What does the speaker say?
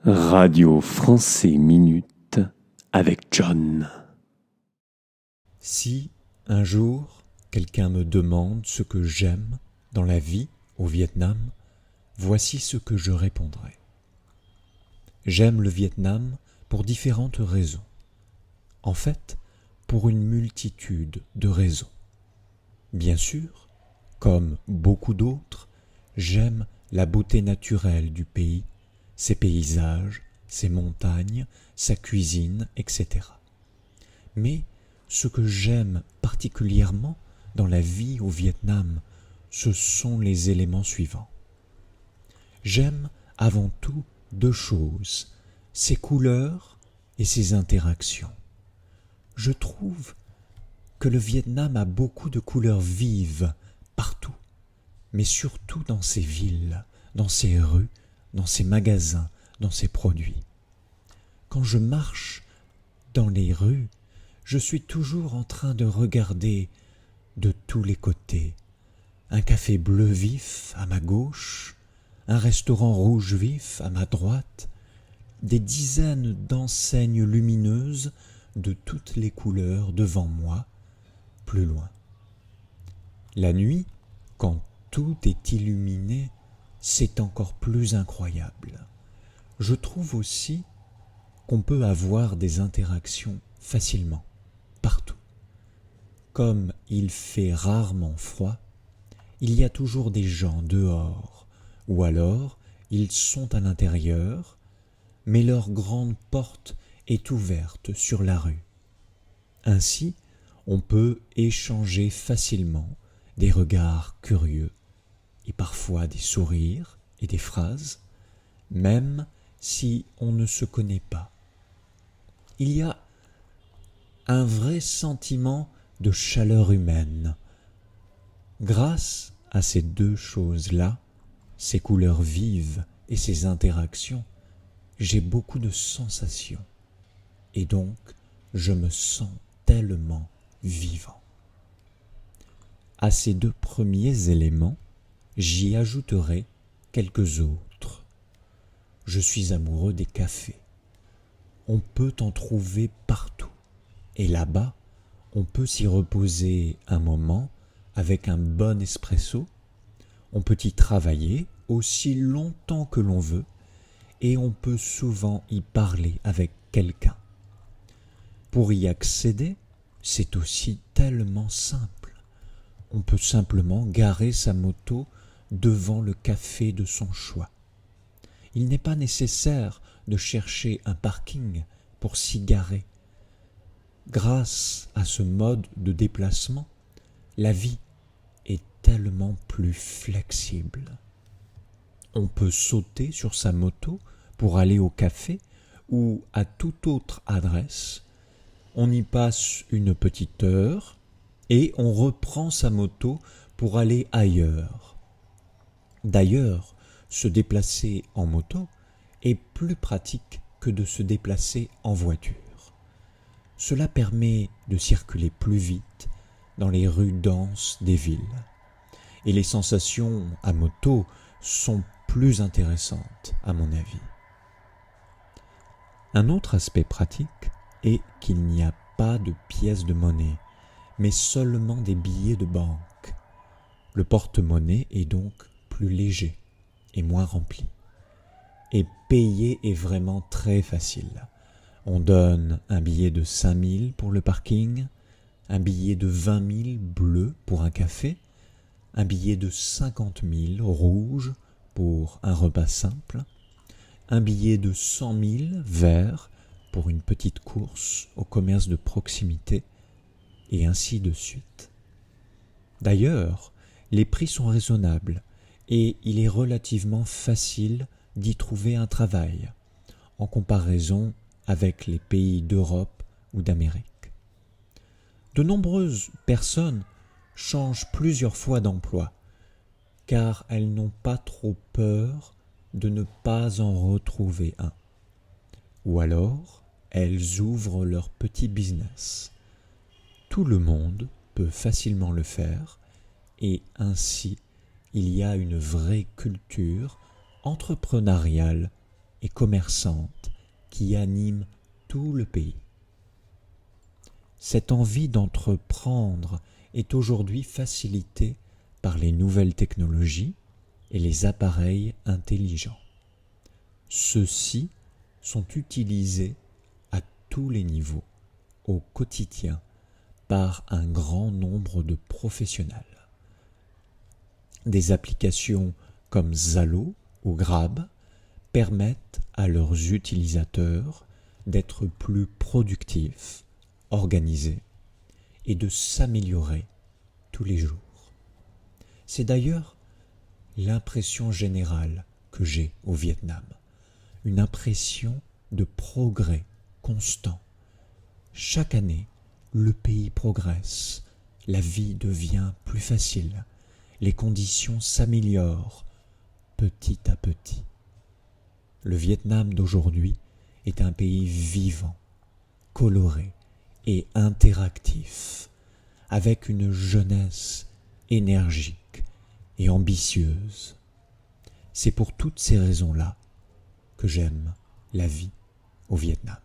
Radio Français Minute avec John. Si, un jour, quelqu'un me demande ce que j'aime dans la vie au Vietnam, voici ce que je répondrai. J'aime le Vietnam pour différentes raisons. En fait, pour une multitude de raisons. Bien sûr, comme beaucoup d'autres, j'aime la beauté naturelle du pays, ses paysages, ses montagnes, sa cuisine, etc. Mais ce que j'aime particulièrement dans la vie au Vietnam, ce sont les éléments suivants. J'aime avant tout deux choses, ses couleurs et ses interactions. Je trouve que le Vietnam a beaucoup de couleurs vives partout, mais surtout dans ses villes, dans ses rues, dans ses magasins, dans ses produits. Quand je marche dans les rues, je suis toujours en train de regarder de tous les côtés. Un café bleu vif à ma gauche, un restaurant rouge vif à ma droite, des dizaines d'enseignes lumineuses de toutes les couleurs devant moi, plus loin. La nuit, quand tout est illuminé, c'est encore plus incroyable. Je trouve aussi qu'on peut avoir des interactions facilement, partout. Comme il fait rarement froid, il y a toujours des gens dehors, ou alors ils sont à l'intérieur, mais leur grande porte est ouverte sur la rue. Ainsi, on peut échanger facilement des regards curieux et parfois des sourires et des phrases, même si on ne se connaît pas. Il y a un vrai sentiment de chaleur humaine. Grâce à ces deux choses-là, ces couleurs vives et ces interactions, j'ai beaucoup de sensations et donc je me sens tellement vivant. À ces deux premiers éléments, j'y ajouterai quelques autres. Je suis amoureux des cafés. On peut en trouver partout. Et là-bas, on peut s'y reposer un moment avec un bon espresso. On peut y travailler aussi longtemps que l'on veut et on peut souvent y parler avec quelqu'un. Pour y accéder, c'est aussi tellement simple. On peut simplement garer sa moto devant le café de son choix. Il n'est pas nécessaire de chercher un parking pour s'y garer. Grâce à ce mode de déplacement, la vie est tellement plus flexible. On peut sauter sur sa moto pour aller au café ou à toute autre adresse. On y passe une petite heure et on reprend sa moto pour aller ailleurs. D'ailleurs, se déplacer en moto est plus pratique que de se déplacer en voiture. Cela permet de circuler plus vite dans les rues denses des villes. Et les sensations à moto sont plus intéressantes, à mon avis. Un autre aspect pratique est qu'il n'y a pas de pièces de monnaie, mais seulement des billets de banque. Le porte-monnaie est donc plus léger et moins rempli. Et payer est vraiment très facile. On donne un billet de 5 000 pour le parking, un billet de 20 000 bleu pour un café, un billet de 50 000 rouge pour un repas simple, un billet de 100 000 vert pour une petite course au commerce de proximité, et ainsi de suite. D'ailleurs, les prix sont raisonnables et il est relativement facile d'y trouver un travail, en comparaison avec les pays d'Europe ou d'Amérique. De nombreuses personnes changent plusieurs fois d'emploi, car elles n'ont pas trop peur de ne pas en retrouver un. Ou alors, elles ouvrent leur petit business. Tout le monde peut facilement le faire, et ainsi, il y a une vraie culture entrepreneuriale et commerçante qui anime tout le pays. Cette envie d'entreprendre est aujourd'hui facilitée par les nouvelles technologies et les appareils intelligents. Ceux-ci sont utilisés à tous les niveaux, au quotidien, par un grand nombre de professionnels. Des applications comme Zalo ou Grab permettent à leurs utilisateurs d'être plus productifs, organisés et de s'améliorer tous les jours. C'est d'ailleurs l'impression générale que j'ai au Vietnam, une impression de progrès constant. Chaque année, le pays progresse, la vie devient plus facile, les conditions s'améliorent petit à petit. Le Vietnam d'aujourd'hui est un pays vivant, coloré et interactif, avec une jeunesse énergique et ambitieuse. C'est pour toutes ces raisons-là que j'aime la vie au Vietnam.